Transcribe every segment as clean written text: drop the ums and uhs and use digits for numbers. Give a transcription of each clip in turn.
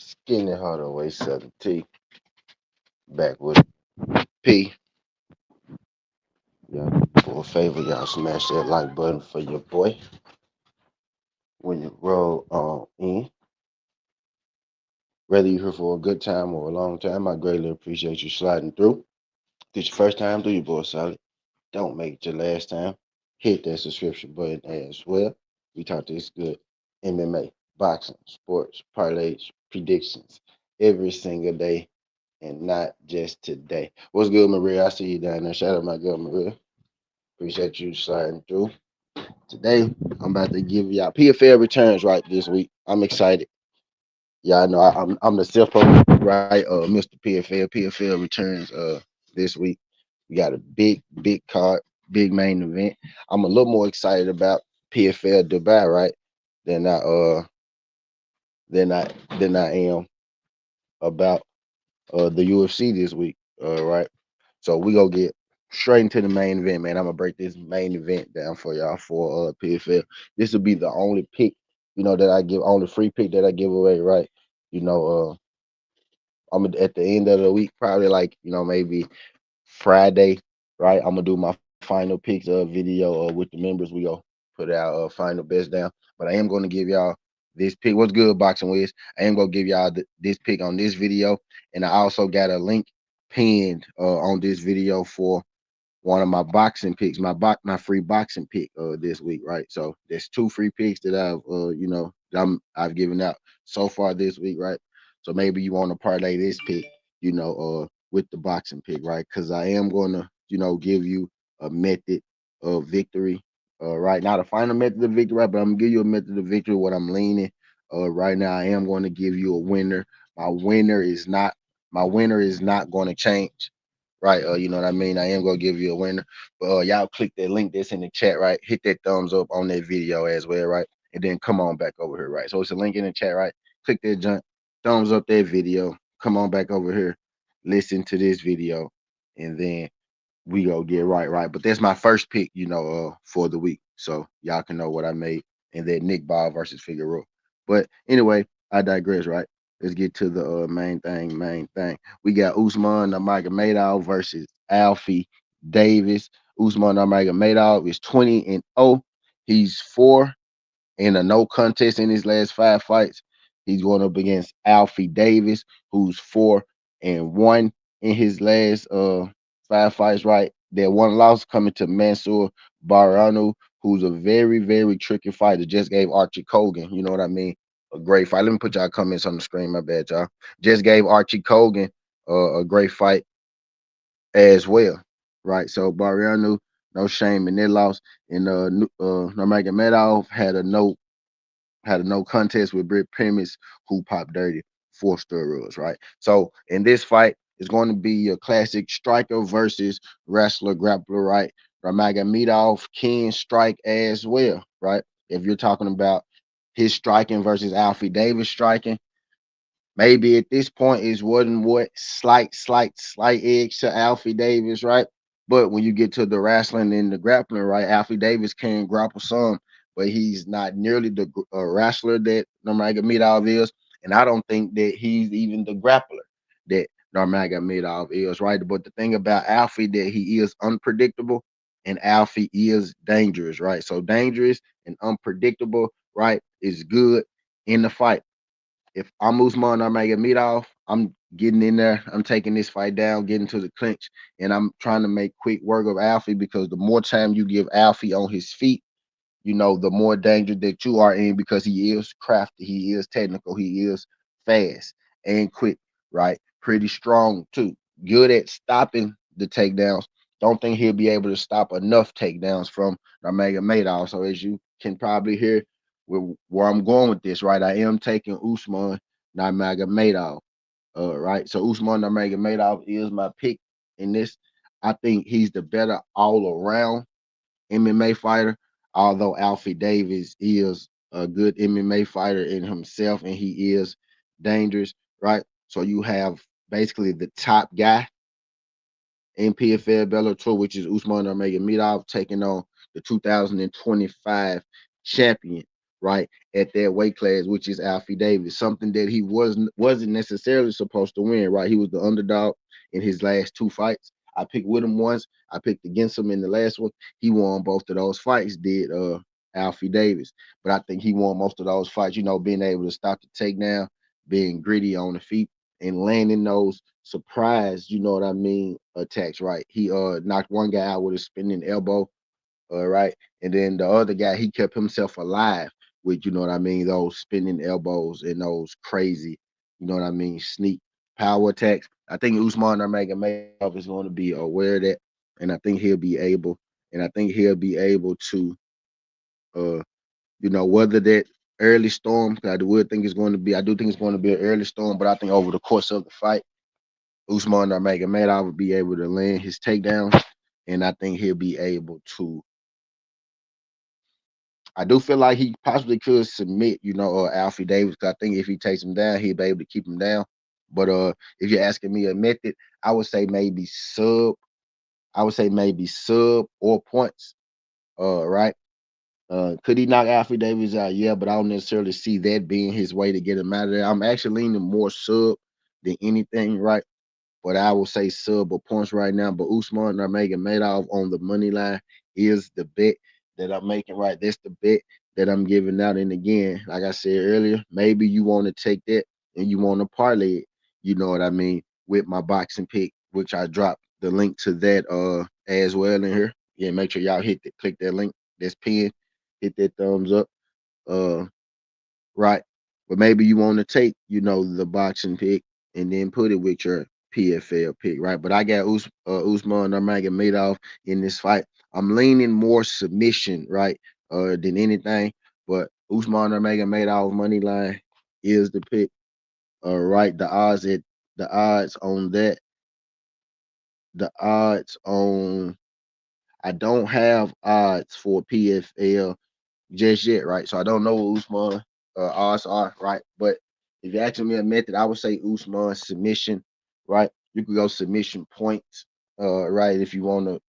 Skinny Hardaway 7T back with P. Y'all for a favor, y'all smash that like button for your boy when you roll on in. Whether you're here for a good time or a long time, I greatly appreciate you sliding through. If it's your first time, do your boy solid. Don't make it your last time. Hit that subscription button as well. We talk this good MMA, boxing, sports, parlays, predictions every single day and not just today. What's good, Maria? I see you down there. Shout out my girl, Maria. Appreciate you sliding through. Today, I'm about to give y'all PFL returns right this week. I'm excited. Yeah, I know I'm the right, Mr. PFL. PFL returns this week. We got a big card, big main event. I'm a little more excited about PFL Dubai, right? Than I than I than I am about the UFC this week. Right. So we gonna get straight into the main event, man. I'm gonna break this main event down for y'all for PFL. This will be the only pick, that I give, only free pick that I give away, right? You know, I'm at the end of the week, probably like maybe Friday, right? I'm gonna do my final picks video with the members. We go put our final best down, but I am gonna give y'all this pick. What's good, Boxing Wiz? I am gonna give y'all this pick on this video, and I also got a link pinned on this video for one of my boxing picks, my free boxing pick this week, right? So there's two free picks that I've given out so far this week, right? So maybe you want to parlay this pick, with the boxing pick, right? Because I am gonna, give you a method of victory, right? Not a final method of victory, right? But I'm gonna give you a method of victory. What I'm leaning, right now, I am going to give you a winner. My winner is not, my winner is not going to change, right? You know what I mean? I am gonna give you a winner. But y'all click that link that's in the chat, right? Hit that thumbs up on that video as well, right? And then come on back over here, right? So it's a link in the chat, right? Click that junk, thumbs up that video. Come on back over here, listen to this video, and then we go get right. But that's my first pick, for the week. So y'all can know what I made. And then Nick Ball versus Figueroa. But anyway, I digress, right? Let's get to the main thing. We got Usman Nurmagomedov versus Alfie Davis. Usman Nurmagomedov is 20-0. He's 4 in a no contest in his last 5 fights. He's going up against Alfie Davis, who's 4-1 in his last 5 fights, right? That one loss coming to Mansour Barano, who's a very, very tricky fighter. Just gave Archie Kogan, you know what I mean? A great fight. Let me put y'all comments on the screen. My bad, y'all. Just gave Archie Kogan a great fight as well, right? So Barano, no shame in their loss. And Nurmagomedov had a no contest with Britt Primus, who popped dirty 4 steroids, right? So in this fight, it's going to be a classic striker versus wrestler grappler, right? Nurmagomedov can strike as well, right? If you're talking about his striking versus Alfie Davis striking, maybe at this point is wasn't what slight edge to Alfie Davis, right? But when you get to the wrestling and the grappling, right, Alfie Davis can grapple some, but he's not nearly the wrestler that Nurmagomedov is, and I don't think that he's even the grappler that Nurmagomedov is, right? But the thing about Alfie that he is unpredictable, and Alfie is dangerous, right? So dangerous and unpredictable, right, is good in the fight. If I'm Usman Nurmagomedov, I'm getting in there. I'm taking this fight down, getting to the clinch, and I'm trying to make quick work of Alfie because the more time you give Alfie on his feet, the more danger that you are in because he is crafty, he is technical, he is fast and quick, right? Pretty strong too. Good at stopping the takedowns. Don't think he'll be able to stop enough takedowns from Nurmagomedov. So as you can probably hear where I'm going with this, right? I am taking Usman Nurmagomedov, right? So Usman Nurmagomedov is my pick in this. I think he's the better all around MMA fighter, although Alfie Davis is a good MMA fighter in himself and he is dangerous, right? So you have basically the top guy in PFL Bellator, which is Usman Nurmagomedov, taking on the 2025 champion, right, at that weight class, which is Alfie Davis, something that he wasn't necessarily supposed to win, right? He was the underdog in his last two fights. I picked with him once. I picked against him in the last one. He won both of those fights, did Alfie Davis. But I think he won most of those fights, being able to stop the takedown, being gritty on the feet, and landing those surprise, attacks, right? He knocked one guy out with a spinning elbow, right? And then the other guy, he kept himself alive with, those spinning elbows and those crazy, sneak power attacks. I think Usman Nurmagomedov is going to be aware of that, and I think he'll be able, to, uh, weather that early storm. 'Cause I do think it's going to be an early storm, but I think over the course of the fight, Usman Nurmagomedov will be able to land his takedowns, and I think he'll be able to. I do feel like he possibly could submit, Alfie Davis. 'Cause I think if he takes him down, he'll be able to keep him down. But if you're asking me a method, I would say maybe sub. I would say maybe sub or points. Right. Could he knock Alfie Davis out? Yeah, but I don't necessarily see that being his way to get him out of there. I'm actually leaning more sub than anything, right? But I will say sub or points right now. But Usman Nurmagomedov on the money line is the bet that I'm making. Right, that's the bet that I'm giving out. And again, like I said earlier, maybe you want to take that and you want to parlay it. You know what I mean? With my boxing pick, which I dropped the link to that as well in here. Yeah, make sure y'all click that link that's pinned, hit that thumbs up. Uh, right? But maybe you want to take, the boxing pick and then put it with your PFL pick, right? But I got Usman Nurmagomedov in this fight. I'm leaning more submission, right, than anything. But Usman Nurmagomedov money line is the pick, right? The odds on that, the odds on. I don't have odds for PFL just yet, right? So I don't know what Usman odds are, right? But if you're asking me a method, I would say Usman submission, right? You could go submission points, right? If you want to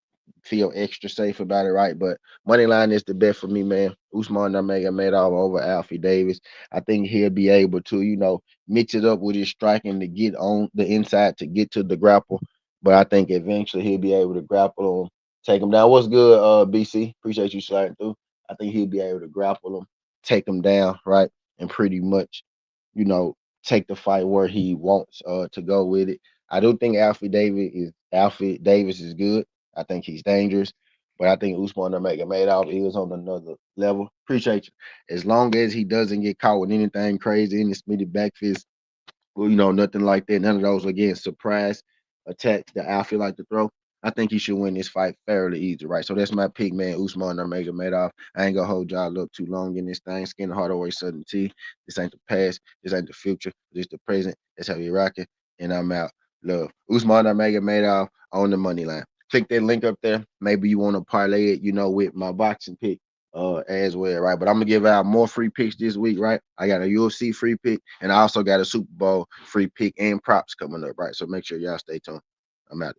feel extra safe about it, right? But money line is the bet for me, man. Usman Nurmagomedov over Alfie Davis. I think he'll be able to, mix it up with his striking to get on the inside to get to the grapple. But I think eventually he'll be able to grapple him, take him down. What's good, BC? Appreciate you sliding through. I think he'll be able to grapple him, take him down, right, and pretty much, you know, take the fight where he wants to go with it. I do think Alfie Davis is good. I think he's dangerous, but I think Usman Nurmagomedov is on another level. Appreciate you. As long as he doesn't get caught with anything crazy in the Smitty back fist, well, nothing like that. None of those again surprise attacks that Alfie like to throw. I think he should win this fight fairly easy, right? So that's my pick, man. Usman Nurmagomedov. I ain't gonna hold y'all up too long in this thing. Skin hard always Southern T. This ain't the past. This ain't the future. This the present. That's how we rocking. And I'm out. Love. Usman Nurmagomedov on the money line. Click that link up there. Maybe you want to parlay it, with my boxing pick as well, right? But I'm gonna give out more free picks this week, right? I got a UFC free pick, and I also got a Super Bowl free pick and props coming up, right? So make sure y'all stay tuned. I'm out.